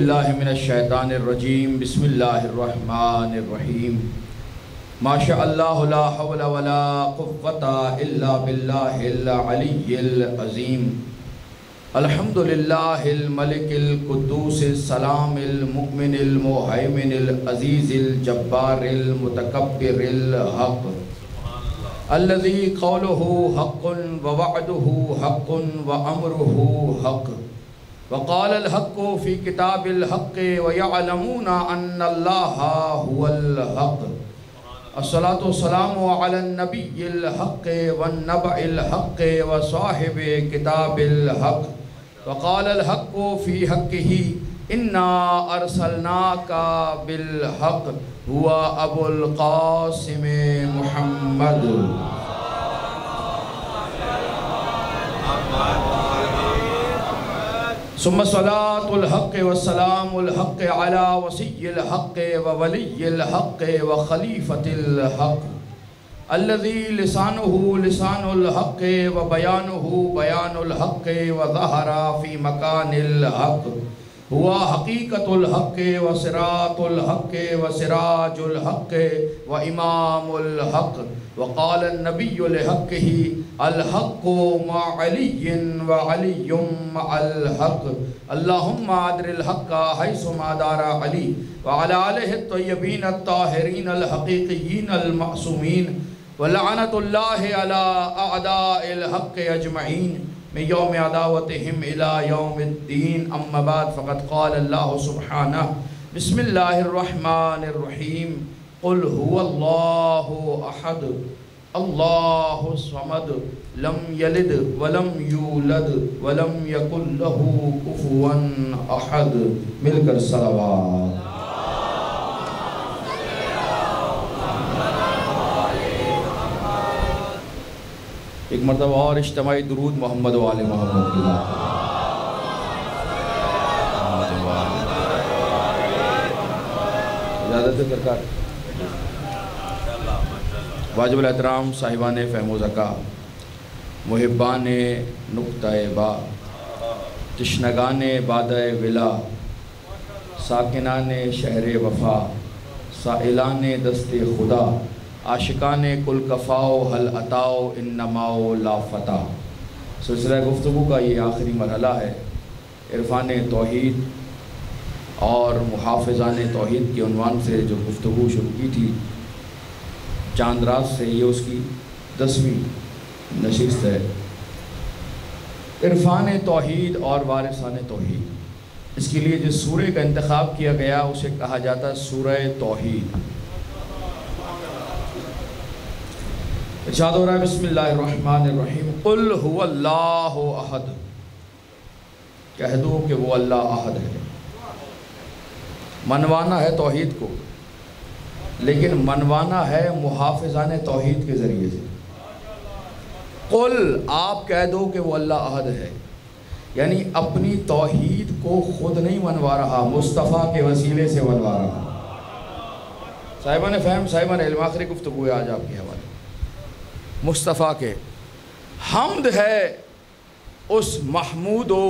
باللہ من الشیطان الرجیم بسم اللہ الرحمن الرحیم ما شاء اللہ لا حول ولا قوة الا باللہ العلی العظیم الحمدللہ الملک القدوس السلام المؤمن المہیمن العزیز الجبار المتکبر الحق الذي قوله حق ووعده حق وامره حق وقال الحق في كتاب الحق ويعلمون ان الله هو الحق الصلاة والسلام على النبي الحق والنبأ الحق وصاحب كتاب الحق وقال الحق في حقه إنا أرسلناك بالحق هو أبو القاسم محمد ثم صلاة الحق والسلام الحق على وصي الحق وولي الحق وخليفة الحق الذي لسانه لسان الحق وبيانه بيان الحق وظهر في مكان الحق هو حقيقة الحق وصراط الحق وسراج الحق وإمام الحق وقال النبي لحقه الحق مع علي وعلي مع الحق اللهم أدر الحق حيث ما دار علي وعلى آله الطيبين الطاهرين الحقيقيين المعصومين ولعنة الله على أعداء الحق أجمعين من يوم عداوتهم إلى يوم الدين أما بعد فقد قال الله سبحانه بسم الله الرحمن الرحيم قل هو الله أحد الله الصمد لم يلد ولم يولد ولم يكن له كفوا أحد مل کر صلوات ایک مرتبہ اور اجتماعی درود محمد و آل محمد کی اجازت ہے سرکار واجب الاحترام صاحبان فہم و ذکا محبان نقطہ با تشنگان بادہ ولا ساکنان شہر وفا سائلان دست خدا عاشقان کل کفاؤ حل عطاؤ انماؤ لا فتح سلسلہ گفتگو کا یہ آخری مرحلہ ہے عرفان توحید اور محافظان توحید کے عنوان سے جو گفتگو شروع کی تھی چاند رات سے یہ اس کی 10ویں نشست ہے عرفان توحید اور وارثان توحید اس کے لیے جس سورہ کا انتخاب کیا گیا اسے کہا جاتا ہے سورہ توحید ارشاد ہو رہا ہے بسم اللہ الرحمن الرحیم قل هو اللہ احد کہہ دو کہ وہ اللہ احد ہے منوانا ہے توحید کو لیکن منوانا ہے محافظان توحید کے ذریعے سے قل آپ کہہ دو کہ وہ اللہ احد ہے یعنی اپنی توحید کو خود نہیں منوا رہا مصطفیٰ کے وسیلے سے منوا رہا صاحبان فہم صاحبان علم آخری گفتگو ہے آج آپ کے حوالے مصطفیٰ کے حمد ہے اس محمود و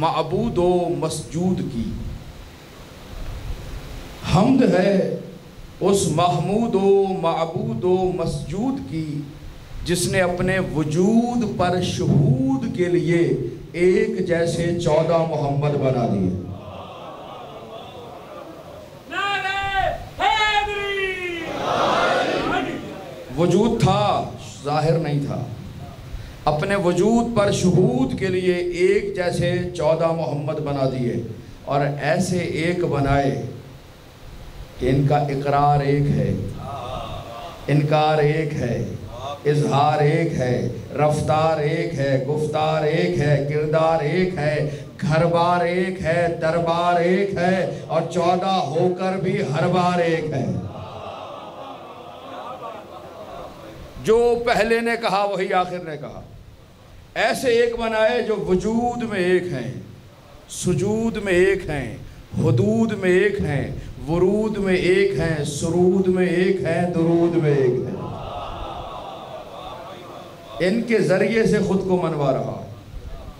معبود و مسجود کی حمد ہے اس محمود و معبود و مسجود کی جس نے اپنے وجود پر شہود کے لیے ایک جیسے 14 محمد بنا دیے وجود تھا ظاہر نہیں تھا اپنے وجود پر شہود کے لیے ایک جیسے 14 محمد بنا دیے اور ایسے ایک بنائے کہ ان کا اقرار ایک ہے انکار ایک ہے اظہار ایک ہے رفتار ایک ہے گفتار ایک ہے کردار ایک ہے گھر بار ایک ہے دربار ایک ہے اور 14 ہو کر بھی ہر بار ایک ہے جو پہلے نے کہا وہی آخر نے کہا ایسے ایک بنائے جو وجود میں ایک ہیں سجود میں ایک ہیں حدود میں ایک ہیں ورود میں ایک ہیں سرود میں ایک ہیں درود میں ایک ہیں ان کے ذریعے سے خود کو منوا رہا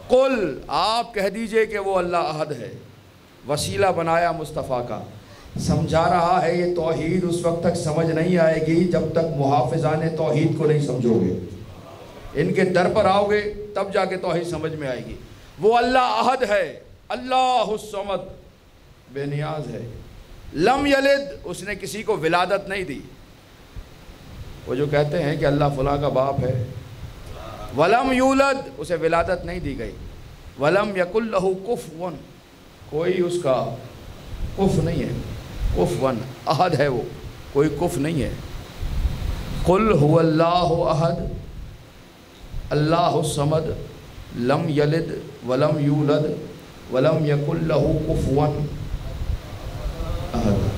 قل آپ کہہ دیجئے کہ وہ اللہ احد ہے وسیلہ بنایا مصطفیٰ کا. سمجھا رہا ہے یہ توحید اس وقت تک سمجھ نہیں آئے گی جب تک محافظان توحید کو نہیں سمجھو گے. ان کے در پر آؤ گے تب جا کے توحید سمجھ میں آئے گی. وہ اللہ احد ہے، اللہ الصمد، بے نیاز ہے. لم یلد، اس نے کسی کو ولادت نہیں دی. وہ جو کہتے ہیں کہ اللہ فلاں کا باپ ہے. ولم یولد، اسے ولادت نہیں دی گئی. ولم یکن لہ کفوا، کوئی اس کا کف نہیں ہے. کفوا، احد ہے وہ، کوئی کف نہیں ہے. قل هو اللہ احد اللہ الصمد لم یلد ولم یولد ولم یکن لہ کفوا احد.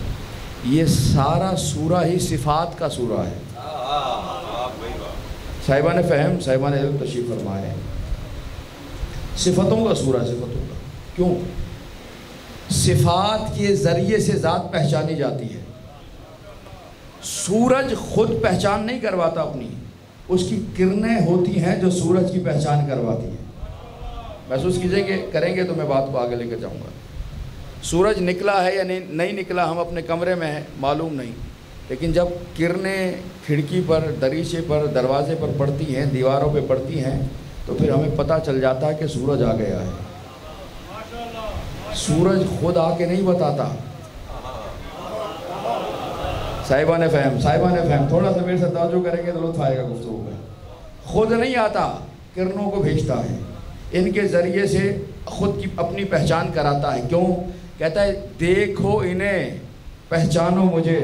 یہ سارا سورہ ہی صفات کا سورہ ہے. صاحبان فہم، صاحبان علم تشریف فرمائے. صفتوں کا سورہ، صفتوں کا. کیوں؟ صفات کے ذریعے سے ذات پہچانی جاتی ہے. سورج خود پہچان نہیں کرواتا اپنی، اس کی کرنیں ہوتی ہیں جو سورج کی پہچان کرواتی ہیں. محسوس کیجئے کہ کریں گے تو میں بات کو آگے لے کے جاؤں گا. سورج نکلا ہے یا نہیں نکلا ہم اپنے کمرے میں ہیں، معلوم نہیں. لیکن جب کرنیں کھڑکی پر، دریچے پر، دروازے پر پڑتی ہیں، دیواروں پہ پڑتی ہیں، تو پھر ہمیں پتہ چل جاتا ہے کہ سورج آ گیا ہے. سورج خود آ کے نہیں بتاتا. صاحبان فہم تھوڑا سا میرے سے توجہ کریں گے تو لطف آئے گا گفتگو میں. خود نہیں آتا، کرنوں کو بھیجتا ہے. ان کے ذریعے سے خود کی اپنی پہچان کراتا ہے. کیوں؟ کہتا ہے دیکھو انہیں، پہچانو مجھے.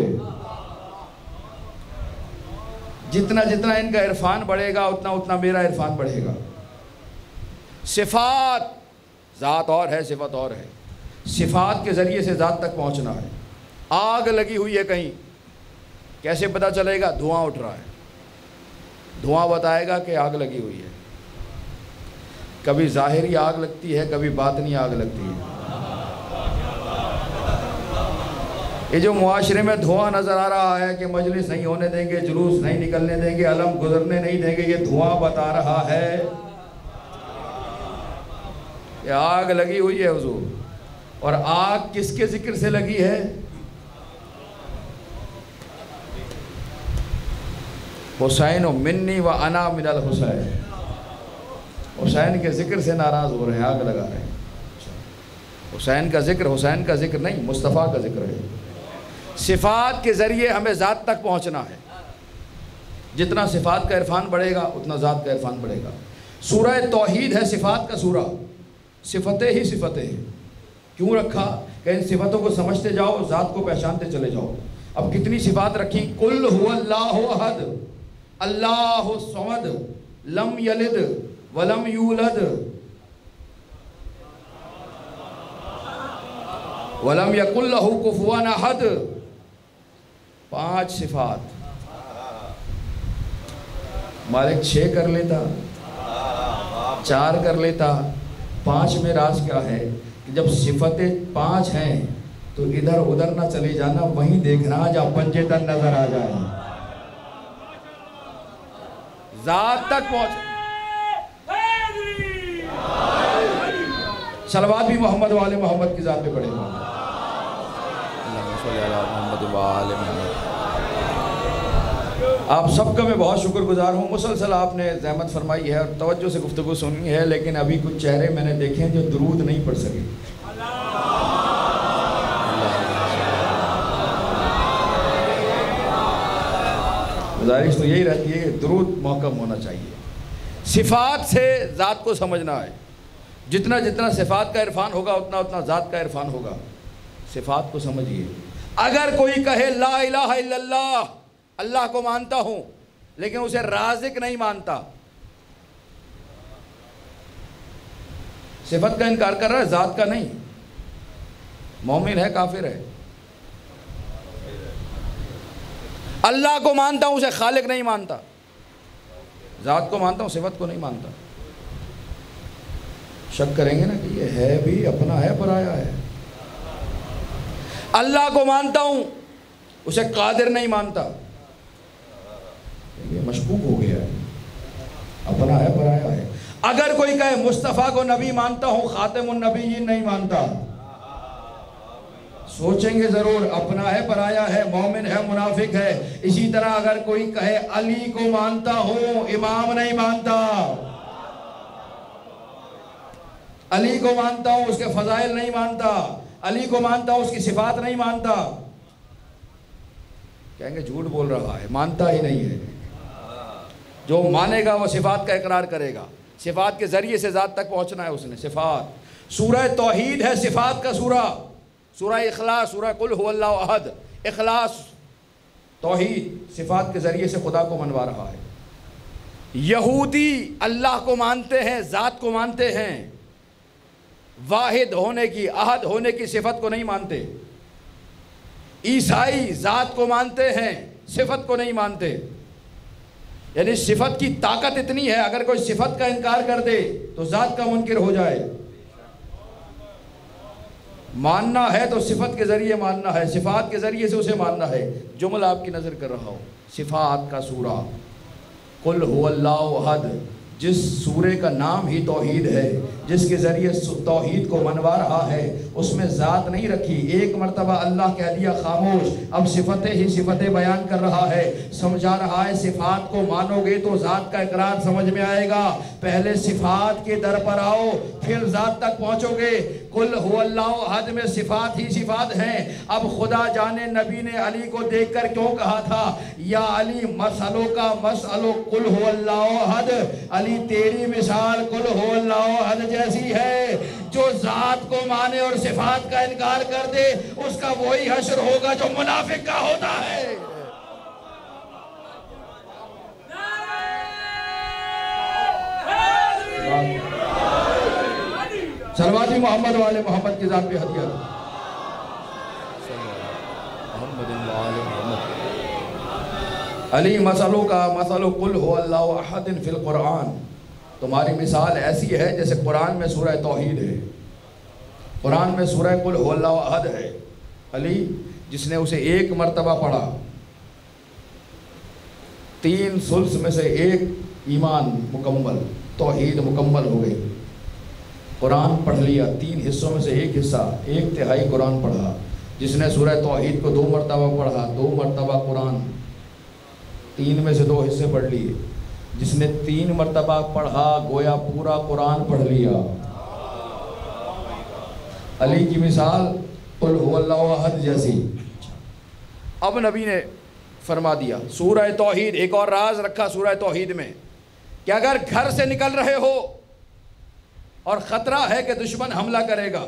جتنا جتنا ان کا عرفان بڑھے گا اتنا اتنا میرا عرفان بڑھے گا. صفات، ذات اور ہے، صفت اور ہے. صفات کے ذریعے سے ذات تک پہنچنا ہے. آگ لگی ہوئی ہے کہیں، کیسے پتہ چلے گا؟ دھواں اٹھ رہا ہے. دھواں بتائے گا کہ آگ لگی ہوئی ہے. کبھی ظاہری آگ لگتی ہے، کبھی باطنی آگ لگتی ہے. یہ جو معاشرے میں دھواں نظر آ رہا ہے کہ مجلس نہیں ہونے دیں گے، جلوس نہیں نکلنے دیں گے، علم گزرنے نہیں دیں گے، یہ دھواں بتا رہا ہے کہ آگ لگی ہوئی ہے حضور. اور آگ کس کے ذکر سے لگی ہے؟ حسین منی و انا من الحسین. حسین کے ذکر سے ناراض ہو رہے ہیں، آگ لگا رہے ہیں. حسین کا ذکر نہیں، مصطفیٰ کا ذکر ہے. صفات کے ذریعے ہمیں ذات تک پہنچنا ہے. جتنا صفات کا عرفان بڑھے گا اتنا ذات کا عرفان بڑھے گا. سورہ توحید ہے صفات کا سورہ. صفتیں ہی صفتیں ہیں. کیوں رکھا؟ کہ ان صفتوں کو سمجھتے جاؤ، ذات کو پہچانتے چلے جاؤ. اب کتنی صفات رکھی؟ قل هو اللہ احد اللہ الصمد لم یلد ولم یولد ولم یکن لہ کفوا احد. 5 صفات. مالک 6 کر لیتا، 4 کر لیتا. 5 میں راز کیا ہے کہ جب صفتیں 5 ہیں تو ادھر ادھر نہ چلے جانا، وہیں دیکھنا جہاں پنجے تن نظر آ جائے. ذات تک پہنچ. صلوات بھی محمد والے محمد کی ذات پہ پڑھے گا. آپ سب کا میں بہت شکر گزار ہوں. مسلسل آپ نے زحمت فرمائی ہے اور توجہ سے گفتگو سنی ہے، لیکن ابھی کچھ چہرے میں نے دیکھے ہیں جو درود نہیں پڑھ سکے. گزارش تو یہی رہتی ہے کہ درود محکم ہونا چاہیے. صفات سے ذات کو سمجھنا ہے. جتنا جتنا صفات کا عرفان ہوگا اتنا اتنا ذات کا عرفان ہوگا. صفات کو سمجھیے. اگر کوئی کہے لا الہ الا اللہ، اللہ کو مانتا ہوں لیکن اسے رازق نہیں مانتا، صفت کا انکار کر رہا ہے، ذات کا نہیں. مومن ہے کافر ہے. اللہ کو مانتا ہوں اسے خالق نہیں مانتا، ذات کو مانتا ہوں صفت کو نہیں مانتا. شک کریں گے نا کہ یہ ہے بھی اپنا ہے پرایا ہے. اللہ کو مانتا ہوں اسے قادر نہیں مانتا، یہ مشکوک ہو گیا ہے، اپنا ہے پرایا ہے. اگر کوئی کہے مصطفیٰ کو نبی مانتا ہوں، خاتم النبیین نہیں مانتا، سوچیں گے ضرور، اپنا ہے پرایا ہے، مومن ہے منافق ہے۔ اسی طرح اگر کوئی کہے علی کو مانتا ہوں، امام نہیں مانتا، علی کو مانتا ہوں، اس کے فضائل نہیں مانتا، علی کو مانتا ہوں، اس کی صفات نہیں مانتا، کہیں گے جھوٹ بول رہا ہے، مانتا ہی نہیں ہے۔ جو مانے گا وہ صفات کا اقرار کرے گا، صفات کے ذریعے سے ذات تک پہنچنا ہے اس نے۔ صفات، سورہ توحید ہے صفات کا سورہ، سورہ اخلاص، سورہ قل هو اللہ احد، اخلاص توحید صفات کے ذریعے سے خدا کو منوا رہا ہے۔ یہودی اللہ کو مانتے ہیں، ذات کو مانتے ہیں، واحد ہونے کی، احد ہونے کی صفت کو نہیں مانتے۔ عیسائی ذات کو مانتے ہیں، صفت کو نہیں مانتے۔ یعنی صفت کی طاقت اتنی ہے، اگر کوئی صفت کا انکار کر دے تو ذات کا منکر ہو جائے۔ ماننا ہے تو صفت کے ذریعے ماننا ہے، صفات کے ذریعے سے اسے ماننا ہے۔ جملہ آپ کی نظر کر رہا ہوں، صفات کا سورہ قل هو اللہ احد، جس سورے کا نام ہی توحید ہے، جس کے ذریعے توحید کو منوا رہا ہے، اس میں ذات نہیں رکھی۔ ایک مرتبہ اللہ کہہ دیا خاموش، اب صفتیں ہی صفتیں بیان کر رہا ہے، سمجھا رہا ہے صفات کو مانو گے تو ذات کا اقرار سمجھ میں آئے گا۔ پہلے صفات کے در پر آؤ، پھر ذات تک پہنچو گے۔ قل هو اللہ احد میں صفات ہی صفات ہیں۔ اب خدا جانے نبی نے علی کو دیکھ کر کیوں کہا تھا یا علی مسئلوں کا مسئلو قل هو اللہ احد، علی تیری مثال قل هو اللہ احد جیسی ہے۔ جو ذات کو مانے اور صفات کا انکار کر دے، اس کا وہی حشر ہوگا جو منافق کا ہوتا ہے۔ صلواتی محمد والے محمد کی ذات پہ ہدیہ علی مسئلوں کا مسئلو قل هو اللہ احد فی القرآن، تمہاری مثال ایسی ہے جیسے قرآن میں سورہ توحید ہے، قرآن میں سورہ قل هو اللہ احد ہے۔ علی جس نے اسے ایک مرتبہ پڑھا، 3 ثلث میں سے 1 ایمان مکمل، توحید مکمل ہو گئی۔ قرآن پڑھ لیا، 3 حصوں میں سے 1 حصہ، 1/3 قرآن پڑھا۔ جس نے سورہ توحید کو 2 مرتبہ پڑھا، 2 مرتبہ قرآن، 3 میں سے 2 حصے پڑھ لیے۔ جس نے 3 مرتبہ پڑھا گویا پورا قرآن پڑھ لیا۔ علی کی مثال قل هو اللہ احد جیسی۔ اب نبی نے فرما دیا سورہ توحید، ایک اور راز رکھا سورہ توحید میں کہ اگر گھر سے نکل رہے ہو اور خطرہ ہے کہ دشمن حملہ کرے گا،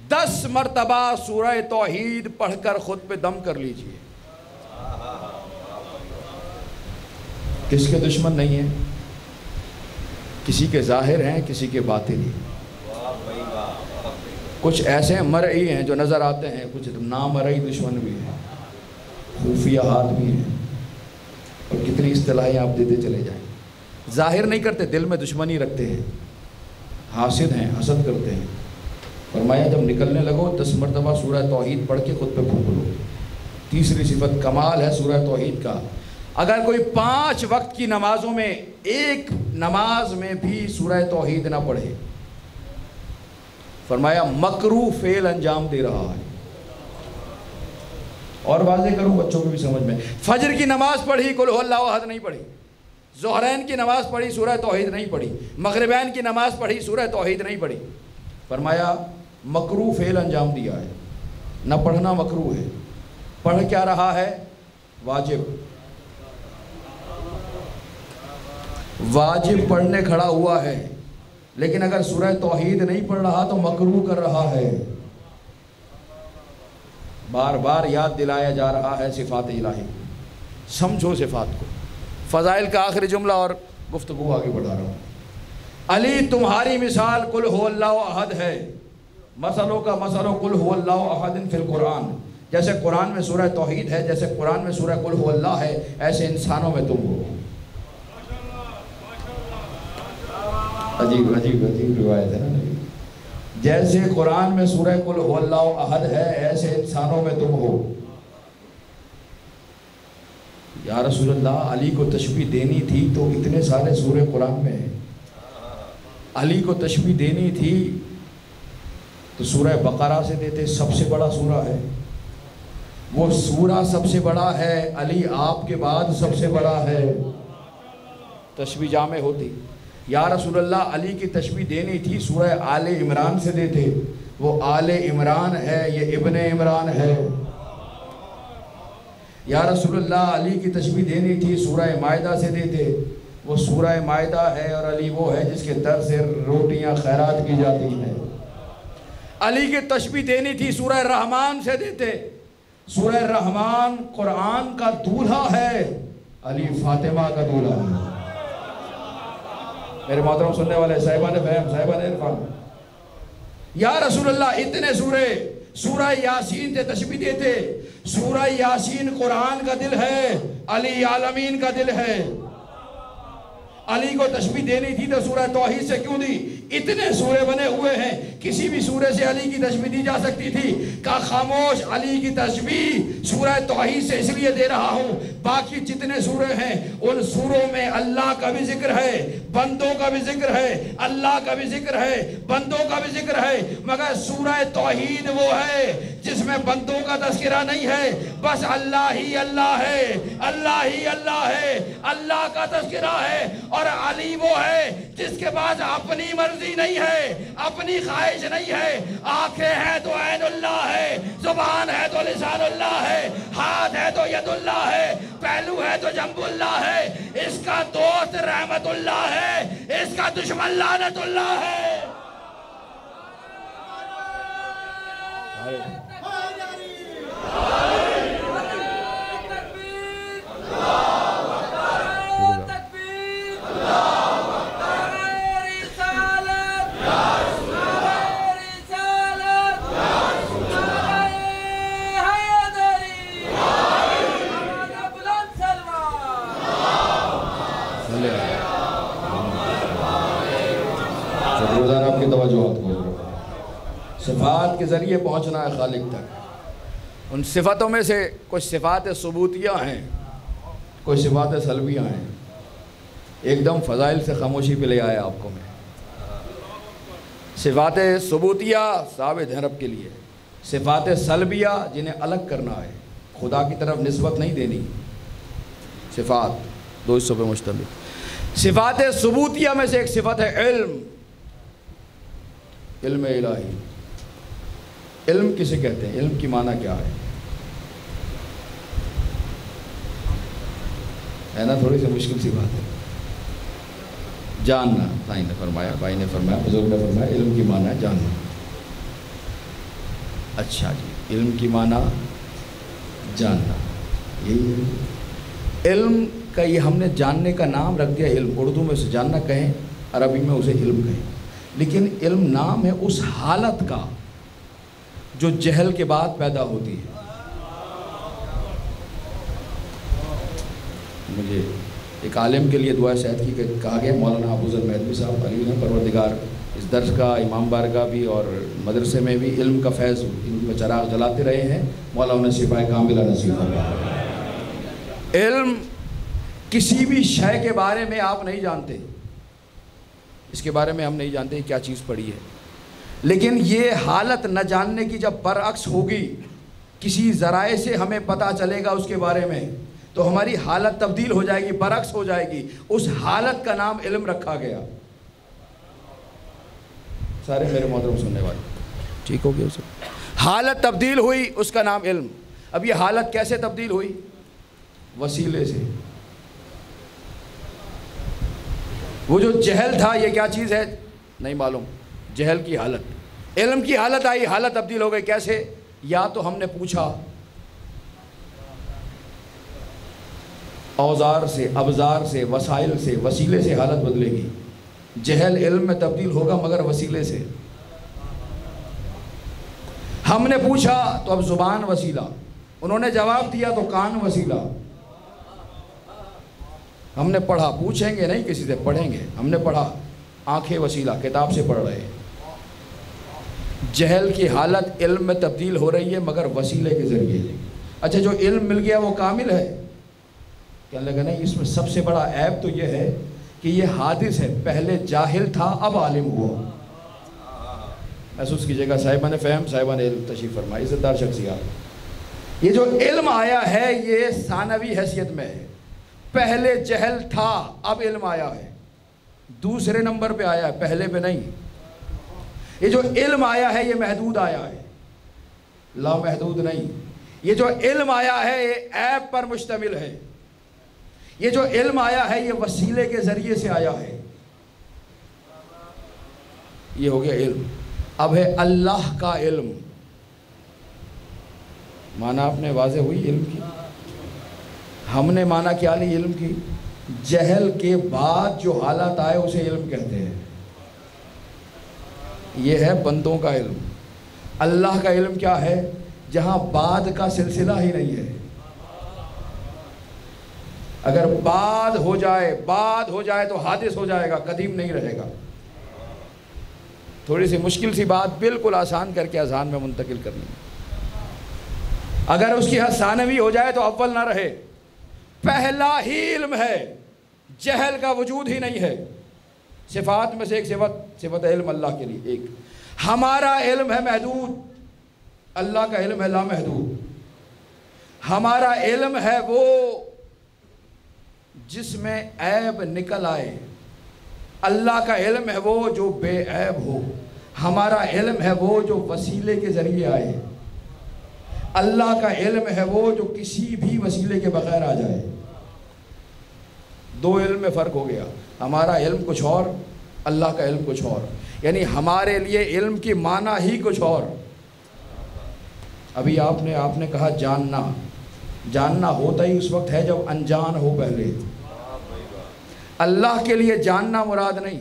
10 مرتبہ سورہ توحید پڑھ کر خود پہ دم کر لیجئے۔ کس کے دشمن نہیں ہیں؟ کسی کے ظاہر ہیں، کسی کے باطنی۔ کچھ ایسے مرئی ہیں جو نظر آتے ہیں، کچھ نامرئی دشمن بھی ہیں، خفیہ ہاتھ بھی ہیں، اور کتنی اصطلاحیں آپ دیتے چلے جائیں۔ ظاہر نہیں کرتے، دل میں دشمنی رکھتے ہیں، حاسد ہیں، حسد کرتے ہیں۔ فرمایا جب نکلنے لگو 10 مرتبہ سورہ توحید پڑھ کے خود پہ پھونک لو۔ تیسری صفت کمال ہے سورہ توحید کا، اگر کوئی 5 وقت کی نمازوں میں ایک نماز میں بھی سورہ توحید نہ پڑھے، فرمایا مکروہ فعل انجام دے رہا ہے۔ اور واضح کروں بچوں کو بھی سمجھ میں، فجر کی نماز پڑھی قل هو اللہ احد نہیں پڑھی، ظہرین کی نماز پڑھی سورہ توحید نہیں پڑھی، مغربین کی نماز پڑھی سورہ توحید نہیں پڑھی، فرمایا مکروہ فعل انجام دیا ہے۔ نہ پڑھنا مکروہ ہے، پڑھ کیا رہا ہے؟ واجب، واجب پڑھنے کھڑا ہوا ہے، لیکن اگر سورہ توحید نہیں پڑھ رہا تو مکروہ کر رہا ہے۔ بار بار یاد دلایا جا رہا ہے صفات الہی، سمجھو صفات کو۔ فضائل کا آخری جملہ اور گفتگو آگے بڑھا رہا ہوں۔ علی تمہاری مثال قل هو اللہ احد ہے، مثلوں کا مثل قل هو اللہ احد فی القرآن، جیسے قرآن میں سورہ توحید ہے، جیسے قرآن میں سورہ قل هو اللہ ہے، ایسے انسانوں میں تم ہو۔ عجیب عجیب عجیب روایت ہے نا، جیسے قرآن میں سورہ قل هو اللہ احد ہے، ایسے انسانوں میں تم ہو۔ یا رسول اللہ علی کو تشبیہ دینی تھی تو اتنے سارے سورہ قرآن میں ہیں، علی کو تشبیہ دینی تھی تو سورہ بقرہ سے دیتے، سب سے بڑا سورہ ہے وہ، سورہ سب سے بڑا ہے، علی آپ کے بعد سب سے بڑا ہے، تشبیہ جامع ہوتی، یا رسول اللہ علی کی تشبیہ دینی تھی سورہ آل عمران سے دیتے، وہ آل عمران ہے، یہ ابن عمران ہے۔ یا رسول اللہ علی کی تشبیہ دینی تھی سورہ مائدہ سے دیتے، وہ سورہ مائدہ ہے، اور علی وہ ہے جس کے در سے روٹیاں خیرات کی جاتی ہیں۔ علی کی تشبیہ دینی تھی سورہ رحمان سے دیتے، سورہ رحمان قرآن کا دولہا ہے، علی فاطمہ کا دولہا ہے۔ میرے محترم سننے والے صاحبان فہم، صاحبان عرفان، یا رسول اللہ اتنے سورہ یاسین سے تشبیہ دیتے، سورہ یاسین قرآن کا دل ہے، علی عالمین کا دل ہے۔ علی کو تشبیہ دینی تھی تو سورہ توحید سے کیوں دی؟ اتنے سورے بنے ہوئے ہیں، کسی بھی سورے سے علی کی تشبیہ دی جا سکتی تھی، کہا خاموش، علی کی تشبیہ سورہ توحید سے اس لیے دے رہا ہوں، باقی جتنے سورے ہیں ان سوروں میں اللہ کا بھی ذکر ہے، بندوں کا بھی ذکر ہے، اللہ کا بھی ذکر ہے، بندوں کا بھی ذکر ہے، مگر سورہ توحید وہ ہے جس میں بندوں کا تذکرہ نہیں ہے، بس اللہ ہی اللہ ہے، اللہ ہی اللہ ہے، اللہ کا تذکرہ ہے۔ اور علی وہ ہے جس کے پاس اپنی مرضی نہیں ہے، اپنی خواہش نہیں ہے، آنکھیں ہیں تو عین اللہ ہے، زبان ہے تو لسان اللہ ہے، ہاتھ ہے تو ید اللہ ہے، پہلو ہے تو جنب اللہ ہے، اس کا دوست رحمت اللہ ہے، اس کا دشمن لعنت اللہ ہے۔ روزانہ آپ کی توجہات کو صفات کے ذریعے پہنچنا ہے خالق تک۔ ان صفتوں میں سے کچھ صفات ثبوتیہ ہیں، کچھ صفات سلبیہ ہیں۔ ایک دم فضائل سے خاموشی پہ لے آیا آپ کو میں۔ صفات ثبوتیہ ثابت ہیں رب کے لیے، صفات سلبیہ جنہیں الگ کرنا ہے، خدا کی طرف نسبت نہیں دینی۔ صفات دو حصوں پہ مشتمل۔ صفات ثبوتیہ میں سے ایک صفت ہے علم، علم الہی۔ علم کسے کہتے ہیں؟ علم کی معنی کیا ہے نا؟ تھوڑی سی مشکل سی بات ہے جاننا۔ بھائی نے فرمایا، بزرگ نے فرمایا علم کی معنی ہے جاننا۔ اچھا جی، علم کی معنی جاننا، یہی ہے علم کا۔ یہ ہم نے جاننے کا نام رکھ دیا علم، اردو میں اسے جاننا کہیں، عربی میں اسے علم کہیں، لیکن علم نام ہے اس حالت کا جو جہل کے بعد پیدا ہوتی ہے۔ مجھے ایک عالم کے لیے دعا شاید کی کہا گیا، مولانا ابو ذر مہدوی صاحب علی نے پروردگار اس درس کا، امام بارگاہ بھی اور مدرسے میں بھی علم کا فیض ان میں چراغ جلاتے رہے ہیں، مولا انہیں شفائے کاملہ نصیب فرمائے۔ علم کسی بھی شے کے بارے میں آپ نہیں جانتے، اس کے بارے میں ہم نہیں جانتے کیا چیز پڑی ہے، لیکن یہ حالت نہ جاننے کی جب برعکس ہوگی، کسی ذرائع سے ہمیں پتہ چلے گا اس کے بارے میں، تو ہماری حالت تبدیل ہو جائے گی، برعکس ہو جائے گی۔ اس حالت کا نام علم رکھا گیا۔ سارے میرے محترم سننے والے ٹھیک ہو گیا؟ اسے حالت تبدیل ہوئی، اس کا نام علم۔ اب یہ حالت کیسے تبدیل ہوئی؟ وسیلے سے۔ وہ جو جہل تھا، یہ کیا چیز ہے نہیں معلوم، جہل کی حالت، علم کی حالت آئی، حالت تبدیل ہو گئی۔ کیسے؟ یا تو ہم نے پوچھا، اوزار سے، ابزار سے، وسائل سے، وسیلے سے حالت بدلے گی۔ جہل علم میں تبدیل ہوگا مگر وسیلے سے۔ ہم نے پوچھا تو اب زبان وسیلہ، انہوں نے جواب دیا تو کان وسیلہ۔ ہم نے پڑھا، پوچھیں گے نہیں کسی سے، پڑھیں گے۔ ہم نے پڑھا، آنکھیں وسیلہ، کتاب سے پڑھ رہے ہیں۔ جہل کی حالت علم میں تبدیل ہو رہی ہے مگر وسیلے کے ذریعے۔ اچھا، جو علم مل گیا وہ کامل ہے؟ کہنے لگا نہیں، اس میں سب سے بڑا عیب تو یہ ہے کہ یہ حادث ہے، پہلے جاہل تھا اب عالم ہوا۔ محسوس کیجیے گا صاحبان فہم صاحبان علم تشریف فرمائے، عزت دار شخصیات۔ یہ جو علم آیا ہے یہ ثانوی حیثیت میں ہے، پہلے جہل تھا اب علم آیا ہے، دوسرے نمبر پہ آیا ہے، پہلے پہ نہیں۔ یہ جو علم آیا ہے یہ محدود آیا ہے، لا محدود نہیں۔ یہ جو علم آیا ہے یہ عیب پر مشتمل ہے، یہ جو علم آیا ہے یہ وسیلے کے ذریعے سے آیا ہے، یہ ہو گیا علم۔ اب ہے اللہ کا علم، مانا آپ نے واضح ہوئی علم کی، ہم نے مانا کیا لی علم کی؟ جہل کے بعد جو حالت آئے اسے علم کہتے ہیں، یہ ہے بندوں کا علم۔ اللہ کا علم کیا ہے؟ جہاں بعد کا سلسلہ ہی نہیں ہے، اگر بعد ہو جائے تو حادث ہو جائے گا، قدیم نہیں رہے گا۔ تھوڑی سی مشکل سی بات بالکل آسان کر کے اذہان میں منتقل کرنی ہے۔ اگر اس کی حد ثانوی ہو جائے تو اول نہ رہے، پہلا ہی علم ہے، جہل کا وجود ہی نہیں ہے۔ صفات میں سے ایک صفت علم اللہ کے لیے ایک، ہمارا علم ہے محدود، اللہ کا علم ہے لامحدود۔ ہمارا علم ہے وہ جس میں عیب نکل آئے، اللہ کا علم ہے وہ جو بے عیب ہو۔ ہمارا علم ہے وہ جو وسیلے کے ذریعے آئے، اللہ کا علم ہے وہ جو کسی بھی وسیلے کے بغیر آ جائے۔ دو علم میں فرق ہو گیا، ہمارا علم کچھ اور، اللہ کا علم کچھ اور، یعنی ہمارے لیے علم کی معنی ہی کچھ اور۔ ابھی آپ نے کہا جاننا ہوتا ہی اس وقت ہے جب انجان ہو پہلے۔ اللہ کے لیے جاننا مراد نہیں۔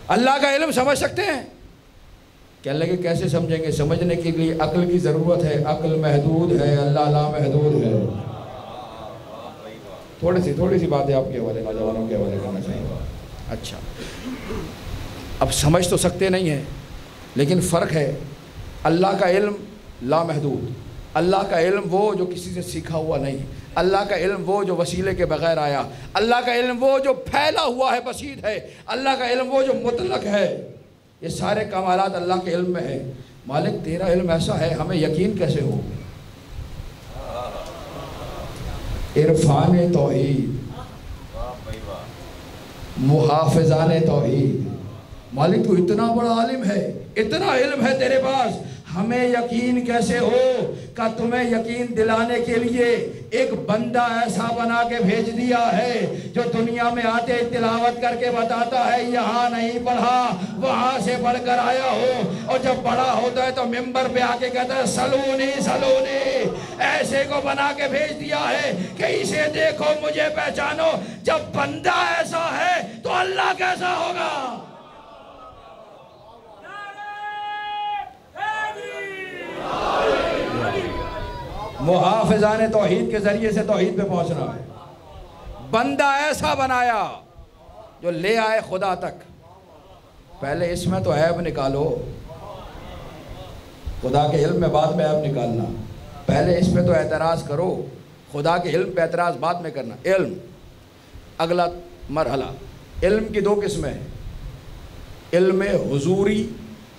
اللہ کا علم سمجھ سکتے ہیں؟ کہنے لگے کیسے سمجھیں گے؟ سمجھنے کے لیے عقل کی ضرورت ہے، عقل محدود ہے، اللہ لا محدود ہے۔ تھوڑی سی باتیں آپ کے حوالے، نوجوانوں کے حوالے کرنا چاہیے۔ اچھا، اب سمجھ تو سکتے نہیں ہیں، لیکن فرق ہے، اللہ کا علم لامحدود، اللہ کا علم وہ جو کسی سے سیکھا ہوا نہیں، اللہ کا علم وہ جو وسیلے کے بغیر آیا، اللہ کا علم وہ جو پھیلا ہوا ہے، بسیط ہے، اللہ کا علم وہ جو مطلق ہے۔ یہ سارے کمالات اللہ کے علم میں ہے۔ مالک تیرا علم ایسا ہے، ہمیں یقین کیسے ہو؟ عرفان توحید، محافظان توحید۔ مالک تو اتنا بڑا عالم ہے، اتنا علم ہے تیرے پاس، ہمیں یقین کیسے ہو؟ کہ تمہیں یقین دلانے کے لیے ایک بندہ ایسا بنا کے بھیج دیا ہے جو دنیا میں آتے تلاوت کر کے بتاتا ہے یہاں نہیں پڑھا، وہاں سے پڑھ کر آیا ہو، اور جب بڑا ہوتا ہے تو ممبر پہ آ کے کہتا ہے سلونی سلونی۔ ایسے کو بنا کے بھیج دیا ہے کہ اسے دیکھو مجھے پہچانو۔ جب بندہ ایسا ہے تو اللہ کیسا ہوگا؟ محافظان توحید کے ذریعے سے توحید پہ پہنچنا ہے۔ بندہ ایسا بنایا جو لے آئے خدا تک۔ پہلے اس میں تو عیب نکالو، خدا کے علم میں بعد میں عیب نکالنا، پہلے اس پہ تو اعتراض کرو، خدا کے علم پہ اعتراض بعد میں کرنا۔ علم اگلا مرحلہ، علم کی دو قسمیں ہیں، علم حضوری،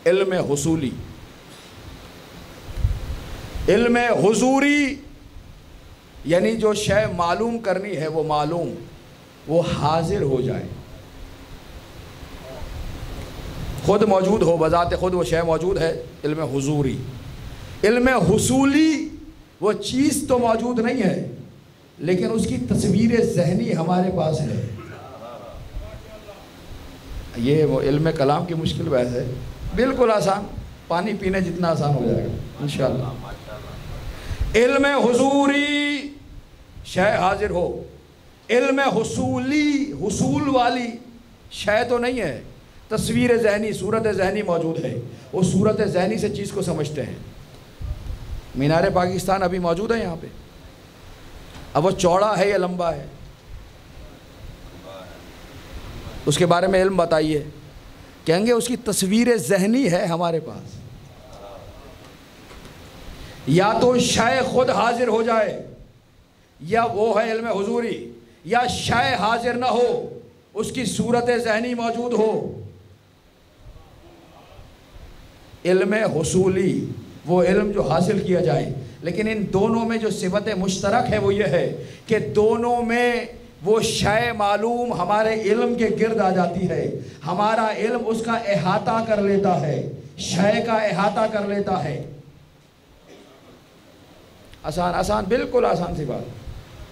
علم حصولی۔ علم حضوری یعنی جو شے معلوم کرنی ہے وہ معلوم، وہ حاضر ہو جائے، خود موجود ہو، بذات خود وہ شے موجود ہے، علم حضوری۔ علم حصولی وہ چیز تو موجود نہیں ہے لیکن اس کی تصویر ذہنی ہمارے پاس ہے۔ یہ وہ علم کلام کی مشکل بحث ہے، بالکل آسان، پانی پینے جتنا آسان ہو جائے گا انشاءاللہ۔ علم حضوری شے حاضر ہو، علم حصولی حصول والی شے تو نہیں ہے، تصویر ذہنی، صورت ذہنی موجود ہے، وہ صورت ذہنی سے چیز کو سمجھتے ہیں۔ مینار پاکستان ابھی موجود ہے یہاں پہ، اب وہ چوڑا ہے یا لمبا ہے؟ اس کے بارے میں علم بتائیے، کہیں گے اس کی تصویر ذہنی ہے ہمارے پاس۔ یا تو شے خود حاضر ہو جائے، یا وہ ہے علم حضوری، یا شے حاضر نہ ہو، اس کی صورت ذہنی موجود ہو۔ علم حصولی، وہ علم جو حاصل کیا جائے، لیکن ان دونوں میں جو صفت مشترک ہے وہ یہ ہے کہ دونوں میں وہ شے معلوم ہمارے علم کے گرد آ جاتی ہے، ہمارا علم اس کا احاطہ کر لیتا ہے، شے کا احاطہ کر لیتا ہے۔ آسان بالکل آسان سی بات۔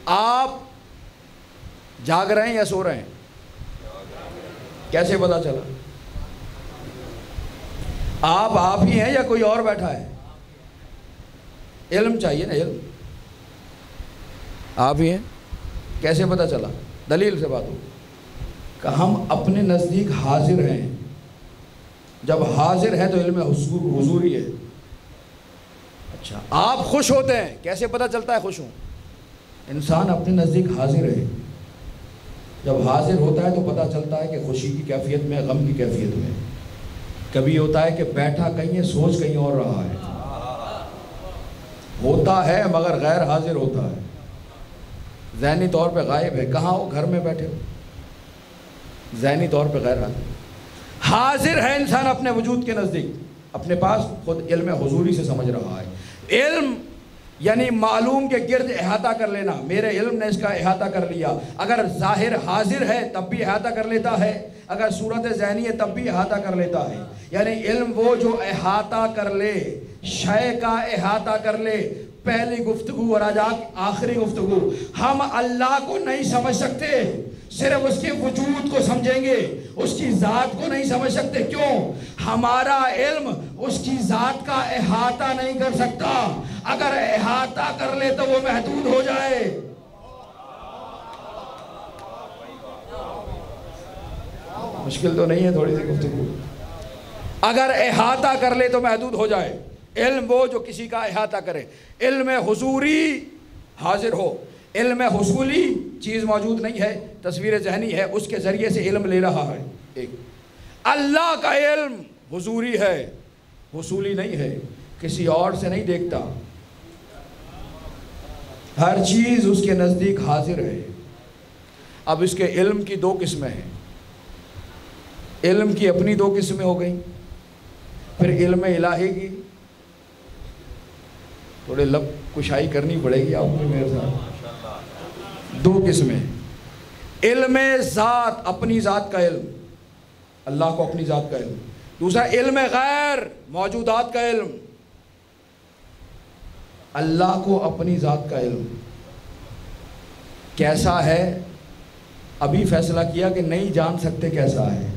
آپ جاگ رہے ہیں یا سو رہے ہیں؟ کیسے پتا چلا؟ آپ ہی ہیں یا کوئی اور بیٹھا ہے؟ علم چاہیے نا، علم۔ آپ ہی ہیں، کیسے پتا چلا؟ دلیل سے بات ہو کہ ہم اپنے نزدیک حاضر ہیں، جب حاضر ہے تو علم حضوری ہے۔ اچھا، آپ خوش ہوتے ہیں، کیسے پتا چلتا ہے خوش ہوں؟ انسان اپنے نزدیک حاضر ہے، جب حاضر ہوتا ہے تو پتا چلتا ہے کہ خوشی کی کیفیت میں، غم کی کیفیت میں۔ کبھی ہوتا ہے کہ بیٹھا کہیں ہے، سوچ کہیں اور رہا ہے، ہوتا ہے مگر غیر حاضر ہوتا ہے، ذہنی طور پہ غائب ہے۔ کہاں ہو؟ گھر میں بیٹھے ہو، ذہنی طور پہ غیر حاضر۔ حاضر ہے انسان اپنے وجود کے نزدیک، اپنے پاس خود علم حضوری سے سمجھ رہا ہے۔ علم یعنی معلوم کے گرد احاطہ کر لینا، میرے علم نے اس کا احاطہ کر لیا۔ اگر ظاہر حاضر ہے تب بھی احاطہ کر لیتا ہے، اگر صورت ذہنی ہے تب بھی احاطہ کر لیتا ہے۔ یعنی علم وہ جو احاطہ کر لے، شے کا احاطہ کر لے۔ پہلی گفتگو اور آج آخری گفتگو، ہم اللہ کو نہیں سمجھ سکتے، صرف اس کے وجود کو سمجھیں گے، اس کی ذات کو نہیں سمجھ سکتے۔ کیوں؟ ہمارا علم اس کی ذات کا احاطہ نہیں کر سکتا، اگر احاطہ کر لے تو وہ محدود ہو جائے۔ مشکل تو نہیں ہے تھوڑی سی گفتگو؟ اگر احاطہ کر لے تو محدود ہو جائے۔ علم وہ جو کسی کا احاطہ کرے۔ علم حضوری حاضر ہو، علم حصولی چیز موجود نہیں ہے، تصویر ذہنی ہے، اس کے ذریعے سے علم لے رہا ہے۔ ایک اللہ کا علم حضوری ہے، حصولی نہیں ہے، کسی اور سے نہیں دیکھتا، ہر چیز اس کے نزدیک حاضر ہے۔ اب اس کے علم کی دو قسمیں ہیں، علم کی اپنی دو قسمیں ہو گئیں، پھر علم الہی کی تھوڑے لب کشائی کرنی پڑے گی آپ کو میرے ساتھ۔ دو قسمیں، علم ذات، اپنی ذات کا علم، اللہ کو اپنی ذات کا علم، دوسرا علم غیر، موجودات کا علم۔ اللہ کو اپنی ذات کا علم کیسا ہے ابھی فیصلہ کیا کہ نہیں جان سکتے کیسا ہے۔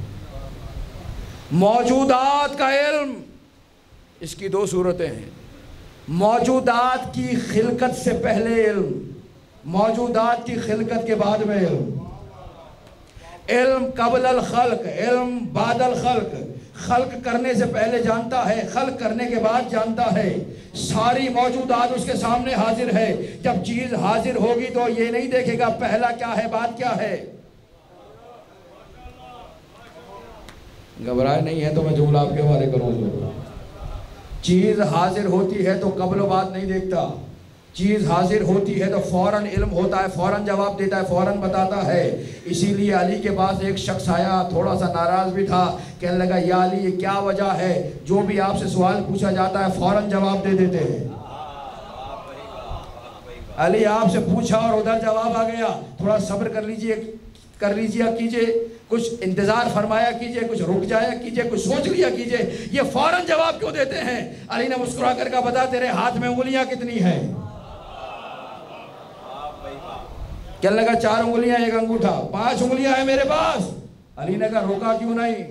موجودات کا علم، اس کی دو صورتیں ہیں، موجودات کی خلقت سے پہلے علم، موجودات کی خلقت کے بعد میں علم۔ علم قبل الخلق، علم بعد الخلق، خلق کرنے سے پہلے جانتا ہے، خلق کرنے کے بعد جانتا ہے۔ ساری موجودات اس کے سامنے حاضر ہے، جب چیز حاضر ہوگی تو یہ نہیں دیکھے گا پہلا کیا ہے بعد کیا ہے۔ گھبرائے نہیں ہے تو میں جملہ آپ کے حوالے کروں گا۔ چیز حاضر ہوتی ہے تو قبل و بعد نہیں دیکھتا، چیز حاضر ہوتی ہے تو فوراً علم ہوتا ہے، فوراً جواب دیتا ہے، فوراً بتاتا ہے۔ اسی لیے علی کے پاس ایک شخص آیا، تھوڑا سا ناراض بھی تھا، کہنے لگا یا علی یہ کیا وجہ ہے جو بھی آپ سے سوال پوچھا جاتا ہے فوراً جواب دے دیتے ہیں؟ علی آپ سے پوچھا اور ادھر جواب آ گیا، تھوڑا صبر کر لیجئے کیجئے، کچھ انتظار فرمایا کیجئے، کچھ رک جایا کیجئے، کچھ سوچ لیا کیجئے، یہ فوراً جواب کیوں دیتے ہیں؟ علی نے مسکرا کر کہا بتا تیرے ہاتھ میں انگلیاں کتنی ہیں؟ کہنے لگا 4 انگلیاں 1 انگوٹھا، 5 انگلیاں ہیں میرے پاس۔ علی نے کہا روکا کیوں نہیں؟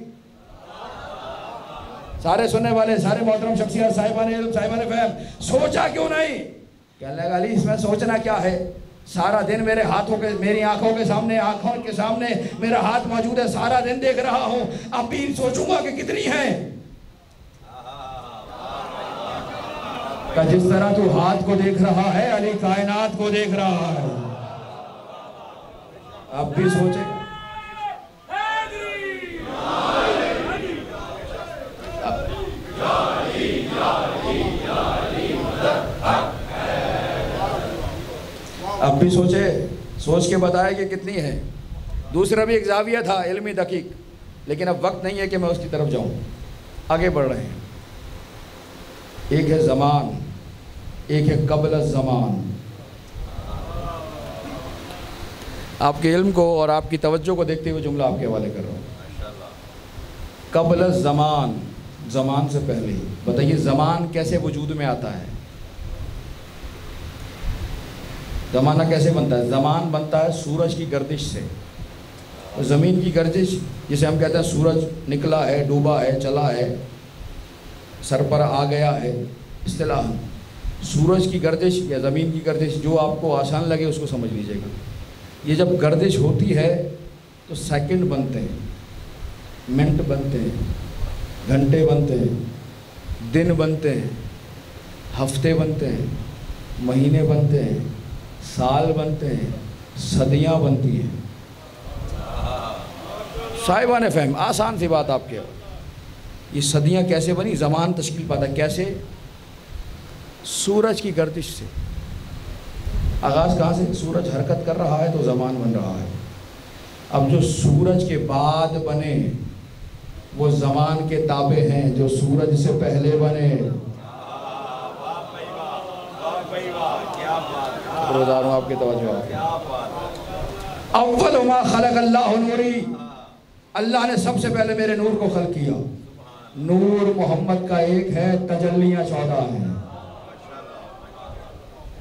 سارے سننے والے، سارے محترم شخصیات، صاحبان علم، صاحبان فہم، سوچا کیوں نہیں؟ کہنے لگا علی اس میں سوچنا کیا ہے، سارا دن میرے ہاتھوں کے، میری آنکھوں کے سامنے میرا ہاتھ موجود ہے، سارا دن دیکھ رہا ہوں، اب بھی سوچوں گا کہ کتنی ہیں؟ کہ جس طرح تو ہاتھ کو دیکھ رہا ہے علی کائنات کو دیکھ رہا ہے، اب بھی سوچے۔ اب بھی سوچے، سوچ کے بتایا کہ کتنی ہے۔ دوسرا بھی ایک زاویہ تھا علمی دقیق، لیکن اب وقت نہیں ہے کہ میں اس کی طرف جاؤں، آگے بڑھ رہے ہیں۔ ایک ہے زمان، ایک ہے قبل الزمان۔ آپ کے علم کو اور آپ کی توجہ کو دیکھتے ہوئے جملہ آپ کے حوالے کر رہا ہوں۔ قبل الزمان، زمان سے پہلے۔ بتائیے زمان کیسے وجود میں آتا ہے؟ زمانہ کیسے بنتا ہے؟ زمان بنتا ہے سورج کی گردش سے۔ زمین کی گردش جسے ہم کہتے ہیں سورج نکلا ہے، ڈوبا ہے، چلا ہے، سر پر آ گیا ہے، اصطلاح سورج کی گردش یا زمین کی گردش جو آپ کو آسان لگے اس کو سمجھ لیجیے گا۔ یہ جب گردش ہوتی ہے تو سیکنڈ بنتے ہیں، منٹ بنتے ہیں، گھنٹے بنتے ہیں، دن بنتے ہیں، ہفتے بنتے ہیں، مہینے بنتے ہیں، سال بنتے ہیں، صدیاں بنتی ہیں۔ صاحبان فہم آسان سی بات آپ کے، یہ صدیاں کیسے بنی؟ زمان تشکیل پاتا ہے کیسے؟ سورج کی گردش سے۔ آغاز کہاں سے؟ سورج حرکت کر رہا ہے تو زمان بن رہا ہے۔ اب جو سورج کے بعد بنے وہ زمان کے تابع ہیں، جو سورج سے پہلے بنے روزانوں آپ کی توجہ ہے۔ اول ما خلق اللہ نوری، اللہ نے سب سے پہلے میرے نور کو خلق کیا۔ نور محمد کا ایک ہے، تجلیاں 14 ہیں،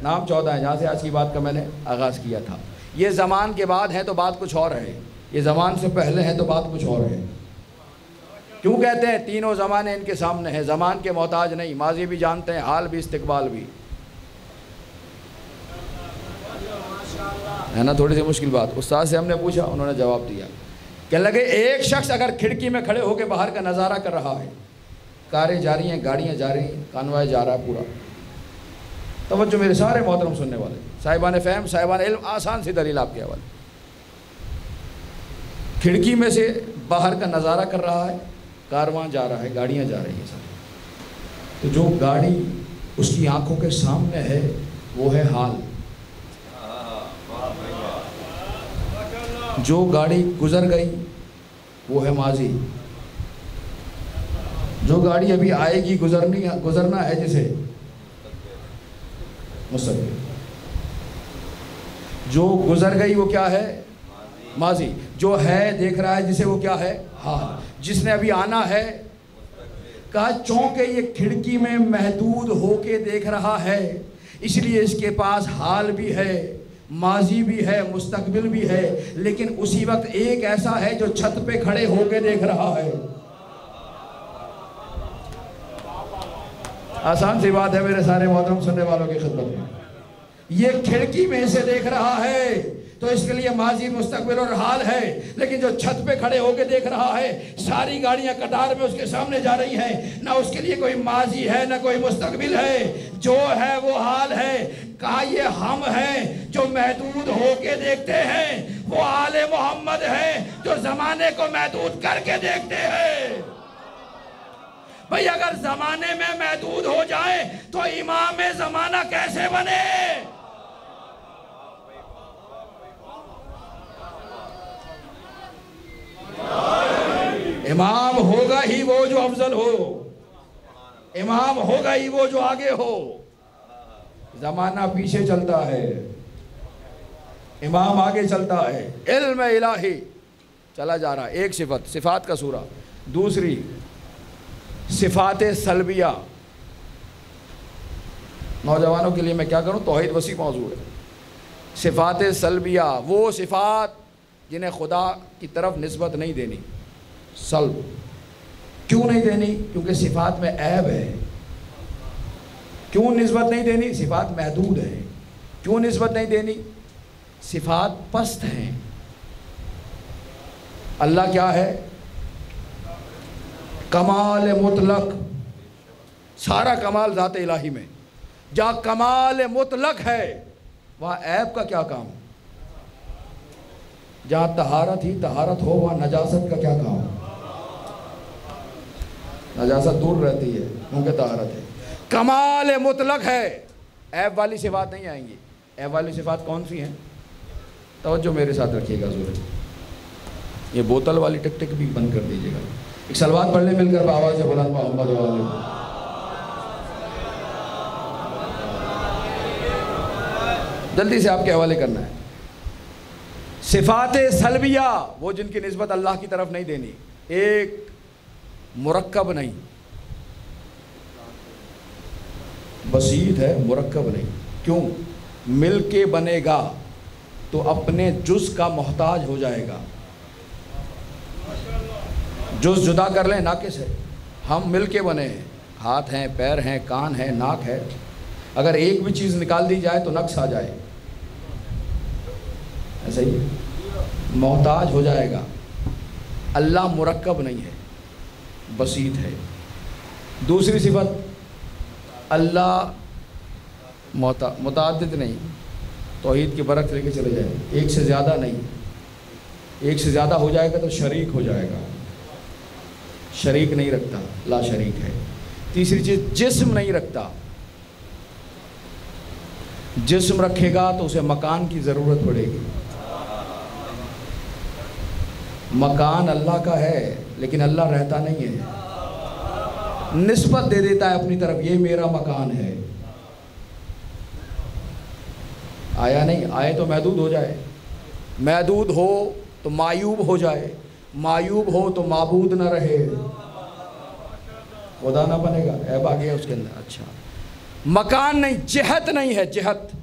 نام 14 ہیں، جہاں سے آج کی بات کا میں نے آغاز کیا تھا۔ یہ زمان کے بعد ہے تو بات کچھ اور ہے، یہ زمان سے پہلے ہے تو بات کچھ اور ہے۔ کیوں کہتے ہیں تینوں زمانے ان کے سامنے ہیں؟ زمان کے محتاج نہیں، ماضی بھی جانتے ہیں، حال بھی، استقبال بھی ہے نا۔ تھوڑی سی مشکل بات، استاد سے ہم نے پوچھا، انہوں نے جواب دیا کہ لگے ایک شخص اگر کھڑکی میں کھڑے ہو کے باہر کا نظارہ کر رہا ہے، کاریں جاری ہیں، گاڑیاں جا رہی ہیں، کانوائے جا رہا ہے پورا۔ توجہ میرے سارے محترم سننے والے، صاحبان فہم، صاحبان علم، آسان سی دلیل آپ کے حوالے۔ کھڑکی میں سے باہر کا نظارہ کر رہا ہے، کارواں جا رہا ہے، گاڑیاں جا رہی ہیں سارے۔ تو جو گاڑی اس کی آنکھوں کے سامنے ہے وہ ہے حال، جو گاڑی گزر گئی وہ ہے ماضی، جو گاڑی ابھی آئے گی گزرنا ہے جسے مستقبل، جو گزر گئی وہ کیا ہے؟ ماضی، جو ہے دیکھ رہا ہے جسے وہ کیا ہے؟ حال، جس نے ابھی آنا ہے۔ کہا چونکہ یہ کھڑکی میں محدود ہو کے دیکھ رہا ہے اس لیے اس کے پاس حال بھی ہے، ماضی بھی ہے، مستقبل بھی ہے، لیکن اسی وقت ایک ایسا ہے جو چھت پہ کھڑے ہو کے دیکھ رہا ہے۔ آسان سی بات ہے میرے سارے محترم سننے والوں کی خدمت میں۔ یہ کھڑکی میں سے دیکھ رہا ہے تو اس کے لیے ماضی، مستقبل اور حال ہے، لیکن جو چھت پہ کھڑے ہو کے دیکھ رہا ہے ساری گاڑیاں قطار میں اس کے سامنے جا رہی ہیں، نہ اس کے لیے کوئی ماضی ہے نہ کوئی مستقبل ہے، جو ہے وہ حال ہے۔ کہا یہ ہم ہیں جو محدود ہو کے دیکھتے ہیں، وہ آل محمد ہیں جو زمانے کو محدود کر کے دیکھتے ہیں۔ بھئی اگر زمانے میں محدود ہو جائے تو امام زمانہ کیسے بنے؟ امام ہوگا ہی وہ جو افضل ہو، امام ہوگا ہی وہ جو آگے ہو۔ زمانہ پیچھے چلتا ہے، امام آگے چلتا ہے۔ علم الہی چلا جا رہا ہے۔ ایک صفت، صفات کا سورہ۔ دوسری صفات سلبیہ۔ نوجوانوں کے لیے میں کیا کروں، توحید وسیع موضوع ہے۔ صفات سلبیہ وہ صفات جنہیں خدا کی طرف نسبت نہیں دینی، سلب۔ کیوں نہیں دینی؟ کیونکہ صفات میں عیب ہے۔ کیوں نسبت نہیں دینی؟ صفات محدود ہے۔ کیوں نسبت نہیں دینی؟ صفات پست ہیں۔ اللہ کیا ہے؟ کمال مطلق، سارا کمال ذات الہی میں۔ جہاں کمال مطلق ہے وہاں عیب کا کیا کام؟ جہاں طہارت ہی طہارت ہو وہاں نجاست کا کیا کام؟ نجاست دور رہتی ہے کیونکہ طہارت ہے۔ کمال مطلق ہے، عیب والی صفات نہیں آئیں گی۔ عیب والی صفات کون سی ہیں؟ توجہ میرے ساتھ رکھیے گا ضرور۔ یہ بوتل والی ٹک ٹک بھی بند کر دیجیے گا۔ ایک صلوات پڑھ لیں مل کر بآواز بلند محمد والے۔ جلدی سے آپ کے حوالے کرنا ہے۔ صفات سلبیہ وہ جن کی نسبت اللہ کی طرف نہیں دینی، ایک مرکب نہیں، بسیط ہے مرکب نہیں۔ کیوں؟ مل کے بنے گا تو اپنے جز کا محتاج ہو جائے گا۔ جز جدا کر لیں ناقص ہے، ہم مل کے بنے ہیں، ہاتھ ہیں، پیر ہیں، کان ہیں، ناک ہے، اگر ایک بھی چیز نکال دی جائے تو نقص آ جائے، ایسا ہی محتاج ہو جائے گا۔ اللہ مرکب نہیں ہے، بسیط ہے۔ دوسری صفت اللہ متعدد نہیں، توحید کی برکت لے کے چلے جائیں، ایک سے زیادہ نہیں، ایک سے زیادہ ہو جائے گا تو شریک ہو جائے گا، شریک نہیں رکھتا، لا شریک ہے۔ تیسری چیز جسم نہیں رکھتا، جسم رکھے گا تو اسے مکان کی ضرورت پڑے گی۔ مکان اللہ کا ہے لیکن اللہ رہتا نہیں ہے، نسبت دے دیتا ہے اپنی طرف، یہ میرا مکان ہے۔ آیا نہیں؟ آئے تو محدود ہو جائے، محدود ہو تو معیوب ہو جائے، معیوب ہو تو معبود نہ رہے، خدا نہ بنے گا، عیب آ گیا اس کے اندر۔ اچھا، مکان نہیں، جہت نہیں ہے، جہت